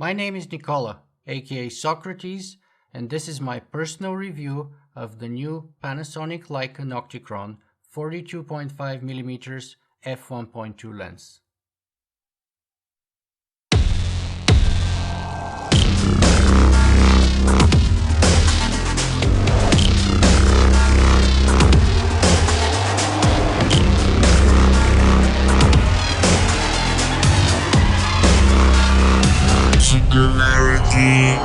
My name is Nicola, aka Socrates, and this is my personal review of the new Panasonic Leica Nocticron 42.5mm F1.2 lens. Singularity.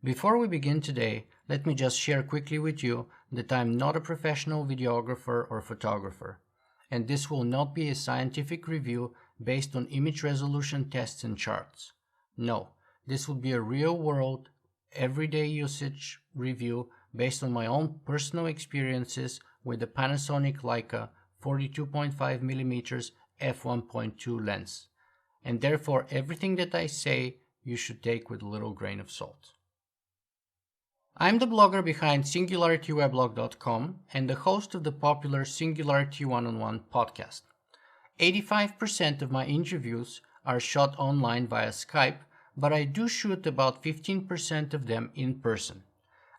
Before we begin today, let me just share quickly with you that I'm not a professional videographer or photographer, and this will not be a scientific review based on image resolution tests and charts. No, this will be a real-world, everyday usage review based on my own personal experiences with the Panasonic Leica 42.5mm F1.2 lens, and therefore everything that I say you should take with a little grain of salt. I'm the blogger behind SingularityWeblog.com and the host of the popular Singularity One-on-One podcast. 85% of my interviews are shot online via Skype, but I do shoot about 15% of them in person.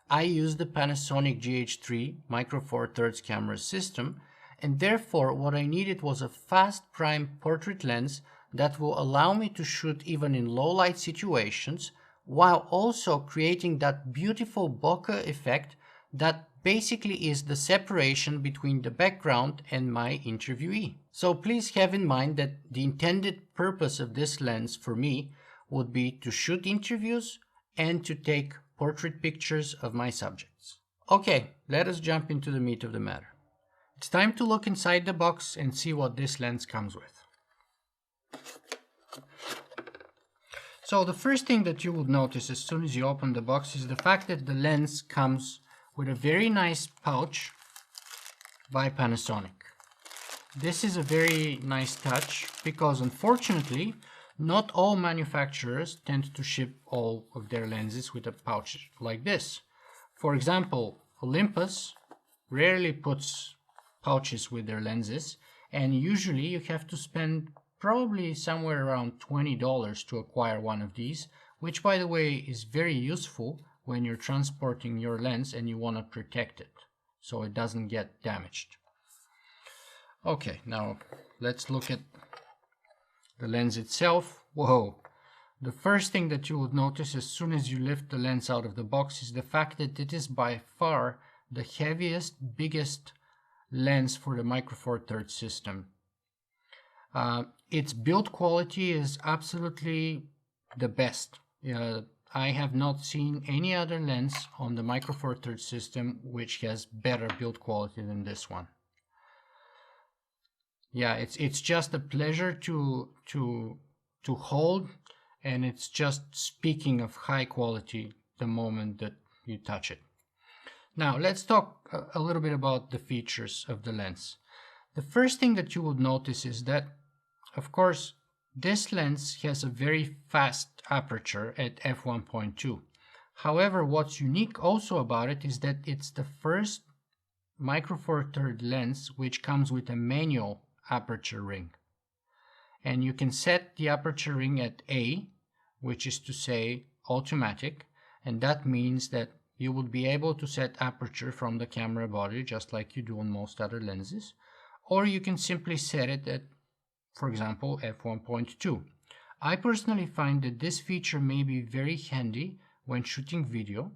I use the Panasonic GH3 Micro Four Thirds camera system, and therefore what I needed was a fast prime portrait lens that will allow me to shoot even in low light situations while also creating that beautiful bokeh effect that basically is the separation between the background and my interviewee. So please have in mind that the intended purpose of this lens for me would be to shoot interviews and to take portrait pictures of my subjects. Okay, let us jump into the meat of the matter. It's time to look inside the box and see what this lens comes with. So the first thing that you would notice as soon as you open the box is the fact that the lens comes with a very nice pouch by Panasonic. This is a very nice touch because unfortunately not all manufacturers tend to ship all of their lenses with a pouch like this. For example, Olympus rarely puts pouches with their lenses, and usually you have to spend probably somewhere around $20 to acquire one of these, which by the way is very useful when you're transporting your lens and you want to protect it so it doesn't get damaged. Okay, now let's look at the lens itself. Whoa! The first thing that you would notice as soon as you lift the lens out of the box is the fact that it is by far the heaviest, biggest lens for the Micro Four Thirds system. Its build quality is absolutely the best. I have not seen any other lens on the Micro Four Thirds system which has better build quality than this one. Yeah, it's just a pleasure to hold, and it's just speaking of high quality the moment that you touch it. Now let's talk a little bit about the features of the lens. The first thing that you would notice is that, of course, this lens has a very fast aperture at f1.2. However, what's unique also about it is that it's the first Micro Four Thirds lens which comes with a manual aperture ring. And you can set the aperture ring at A, which is to say automatic, and that means that you will be able to set aperture from the camera body just like you do on most other lenses, or you can simply set it at, for example, f1.2. I personally find that this feature may be very handy when shooting video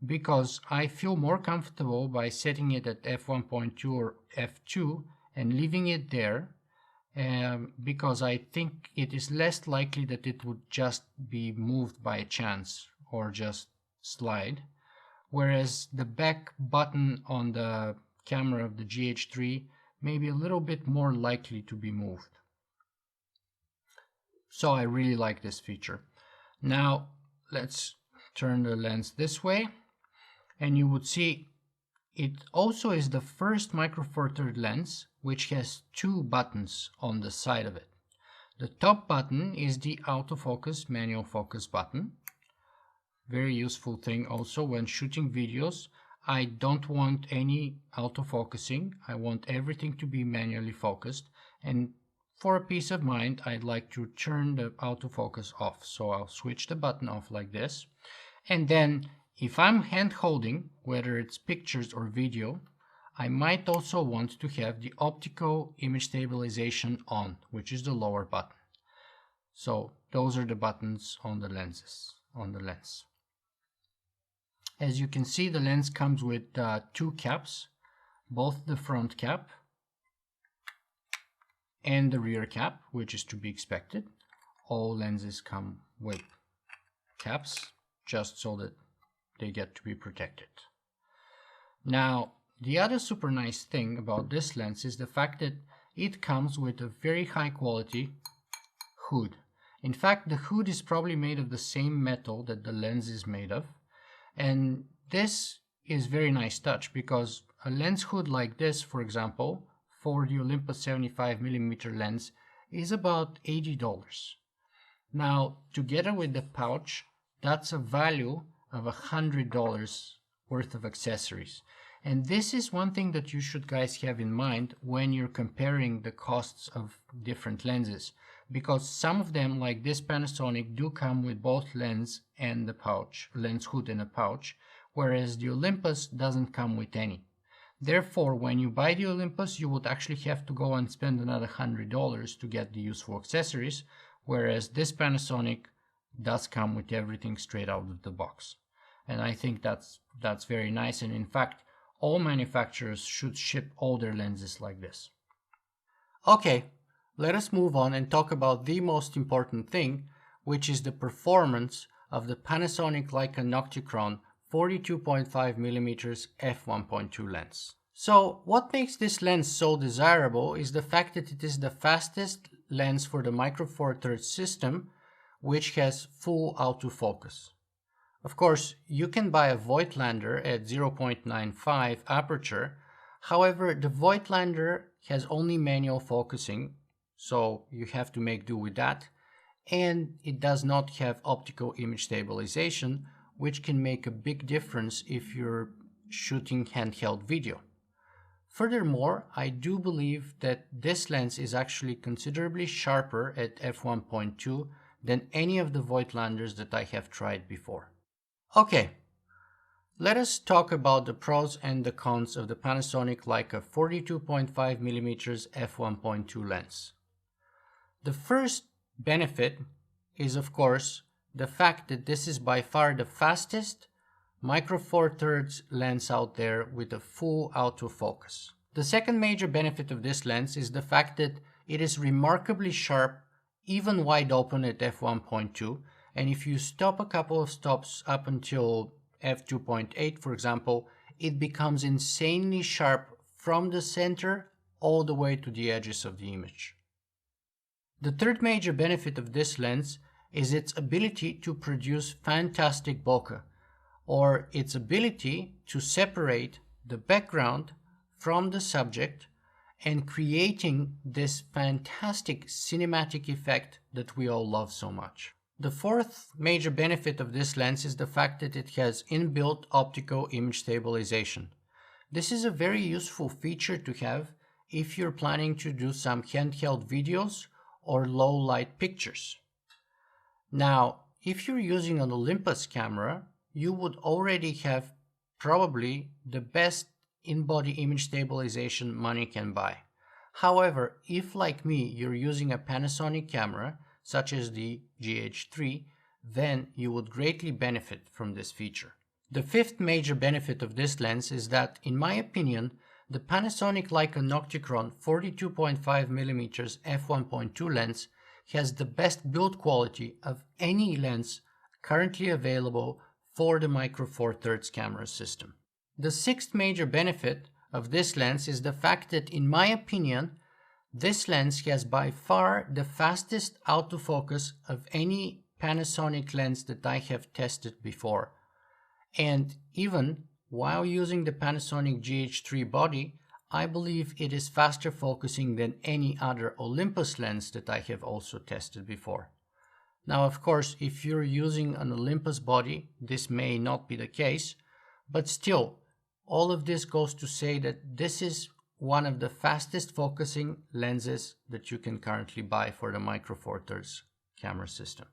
because I feel more comfortable by setting it at f1.2 or f2 and leaving it there because I think it is less likely that it would just be moved by chance or just slide, whereas the back button on the camera of the GH3 may be a little bit more likely to be moved. So I really like this feature. Now let's turn the lens this way, and you would see it also is the first Micro Four Thirds lens which has two buttons on the side of it. The top button is the autofocus manual focus button. Very useful thing also when shooting videos. I don't want any autofocusing. I want everything to be manually focused, and for peace of mind, I'd like to turn the autofocus off. So I'll switch the button off like this. And then if I'm hand holding, whether it's pictures or video, I might also want to have the optical image stabilization on, which is the lower button. So those are the buttons on the lenses, on the lens. As you can see, the lens comes with two caps, both the front cap and the rear cap, which is to be expected. All lenses come with caps, just so that they get to be protected. Now, the other super nice thing about this lens is the fact that it comes with a very high quality hood. In fact, the hood is probably made of the same metal that the lens is made of. And this is very nice touch, because a lens hood like this, for example, for the Olympus 75mm lens is about $80. Now, together with the pouch, that's a value of $100 worth of accessories. And this is one thing that you should guys have in mind when you're comparing the costs of different lenses, because some of them, like this Panasonic, do come with both lens and the pouch, lens hood and a pouch, whereas the Olympus doesn't come with any. Therefore, when you buy the Olympus, you would actually have to go and spend another $100 to get the useful accessories, whereas this Panasonic does come with everything straight out of the box. And I think that's very nice, and in fact, all manufacturers should ship all their lenses like this. Okay, let us move on and talk about the most important thing, which is the performance of the Panasonic Leica Nocticron 42.5mm F1.2 lens. So what makes this lens so desirable is the fact that it is the fastest lens for the Micro Four Thirds system, which has full autofocus. Of course, you can buy a Voigtlander at 0.95 aperture. However, the Voigtlander has only manual focusing, so you have to make do with that. And it does not have optical image stabilization, which can make a big difference if you're shooting handheld video. Furthermore, I do believe that this lens is actually considerably sharper at f1.2 than any of the Voigtlanders that I have tried before. Okay, let us talk about the pros and the cons of the Panasonic Leica 42.5mm f1.2 lens. The first benefit is, of course, the fact that this is by far the fastest Micro Four Thirds lens out there with a full autofocus. The second major benefit of this lens is the fact that it is remarkably sharp, even wide open at f1.2, and if you stop a couple of stops up until f2.8, for example, it becomes insanely sharp from the center all the way to the edges of the image. The third major benefit of this lens is its ability to produce fantastic bokeh, or its ability to separate the background from the subject and creating this fantastic cinematic effect that we all love so much. The fourth major benefit of this lens is the fact that it has inbuilt optical image stabilization. This is a very useful feature to have if you're planning to do some handheld videos or low light pictures. Now, if you're using an Olympus camera, you would already have probably the best in-body image stabilization money can buy. However, if like me, you're using a Panasonic camera, such as the GH3, then you would greatly benefit from this feature. The fifth major benefit of this lens is that, in my opinion, the Panasonic Leica Nocticron 42.5mm f1.2 lens has the best build quality of any lens currently available for the Micro Four Thirds camera system. The sixth major benefit of this lens is the fact that, in my opinion, this lens has by far the fastest autofocus of any Panasonic lens that I have tested before. And even while using the Panasonic GH3 body, I believe it is faster focusing than any other Olympus lens that I have also tested before. Now, of course, if you're using an Olympus body, this may not be the case, but still, all of this goes to say that this is one of the fastest focusing lenses that you can currently buy for the Micro Four Thirds camera system.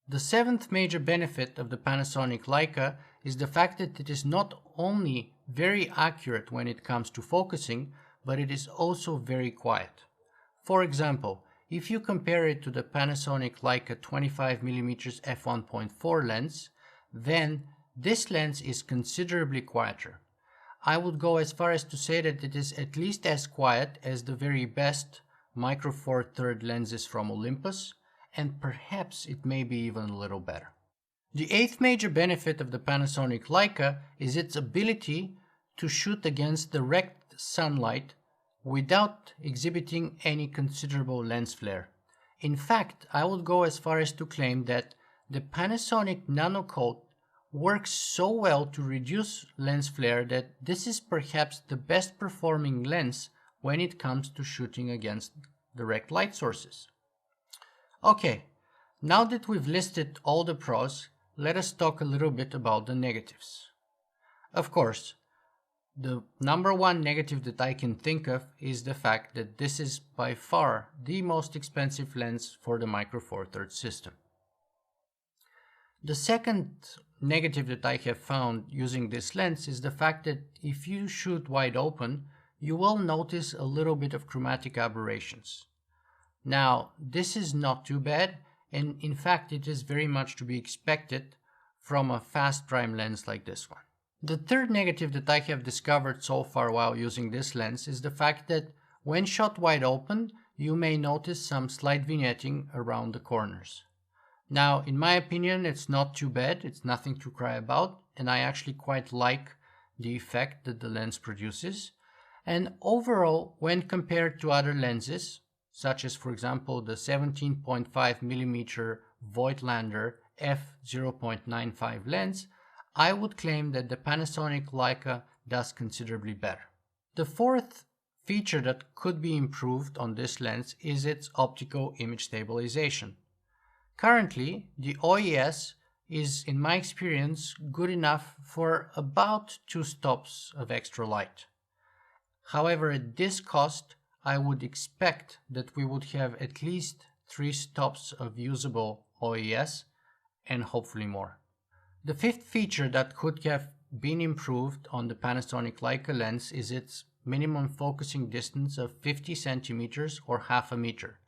The seventh major benefit of the Panasonic Leica is the fact that it is not only very accurate when it comes to focusing, but it is also very quiet. For example, if you compare it to the Panasonic Leica 25mm F1.2 lens, then this lens is considerably quieter. I would go as far as to say that it is at least as quiet as the very best Micro Four Thirds lenses from Olympus, and perhaps it may be even a little better. The eighth major benefit of the Panasonic Leica is its ability to shoot against direct sunlight without exhibiting any considerable lens flare. In fact, I would go as far as to claim that the Panasonic Nano Coat works so well to reduce lens flare that this is perhaps the best performing lens when it comes to shooting against direct light sources. Okay, now that we've listed all the pros, let us talk a little bit about the negatives. Of course, the number one negative that I can think of is the fact that this is by far the most expensive lens for the Micro Four Thirds system. The second negative that I have found using this lens is the fact that if you shoot wide open, you will notice a little bit of chromatic aberrations. Now, this is not too bad, and in fact it is very much to be expected from a fast prime lens like this one. The third negative that I have discovered so far while using this lens is the fact that when shot wide open, you may notice some slight vignetting around the corners. Now, in my opinion, it's not too bad, it's nothing to cry about, and I actually quite like the effect that the lens produces. And overall, when compared to other lenses, such as for example the 17.5mm Voigtlander f/0.95 lens, I would claim that the Panasonic Leica does considerably better. The fourth feature that could be improved on this lens is its optical image stabilization. Currently, the OIS is, in my experience, good enough for about 2 stops of extra light. However, at this cost, I would expect that we would have at least 3 stops of usable OIS and hopefully more. The fifth feature that could have been improved on the Panasonic Leica lens is its minimum focusing distance of 50 centimeters or half a meter.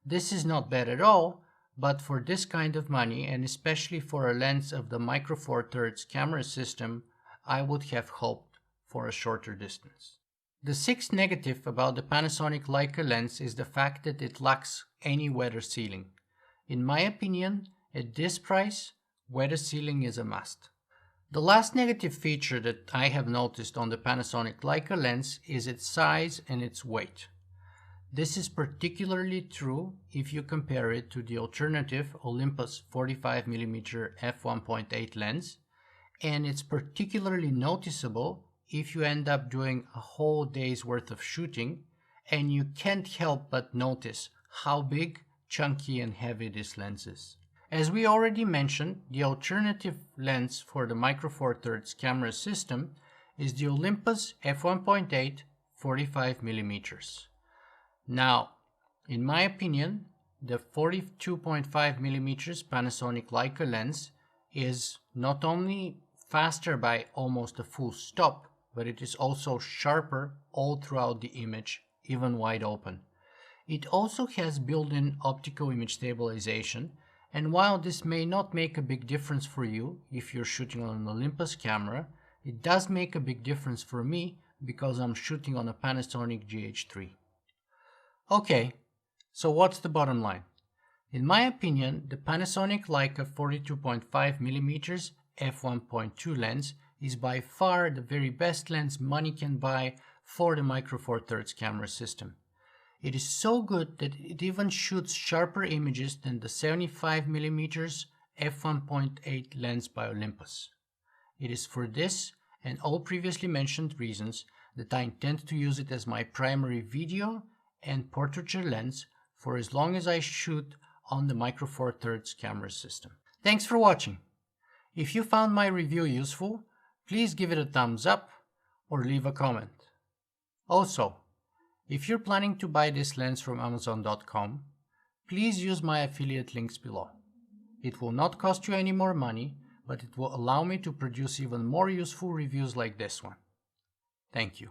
This is not bad at all, but for this kind of money, and especially for a lens of the Micro Four Thirds camera system, I would have hoped for a shorter distance. The sixth negative about the Panasonic Leica lens is the fact that it lacks any weather sealing. In my opinion, at this price, weather sealing is a must. The last negative feature that I have noticed on the Panasonic Leica lens is its size and its weight. This is particularly true if you compare it to the alternative Olympus 45mm f1.8 lens, and it's particularly noticeable if you end up doing a whole day's worth of shooting and you can't help but notice how big, chunky and heavy this lens is. As we already mentioned, the alternative lens for the Micro Four Thirds camera system is the Olympus f1.8 45mm. Now, in my opinion, the 42.5mm Panasonic Leica lens is not only faster by almost a full stop, but it is also sharper all throughout the image, even wide open. It also has built-in optical image stabilization, and while this may not make a big difference for you if you're shooting on an Olympus camera, it does make a big difference for me because I'm shooting on a Panasonic GH3. Okay, so what's the bottom line? In my opinion, the Panasonic Leica 42.5mm f1.2 lens is by far the very best lens money can buy for the Micro Four Thirds camera system. It is so good that it even shoots sharper images than the 75mm f1.8 lens by Olympus. It is for this and all previously mentioned reasons that I intend to use it as my primary video and portraiture lens for as long as I shoot on the Micro Four Thirds camera system. Thanks for watching. If you found my review useful, please give it a thumbs up or leave a comment. Also, if you're planning to buy this lens from Amazon.com, please use my affiliate links below. It will not cost you any more money, but it will allow me to produce even more useful reviews like this one. Thank you.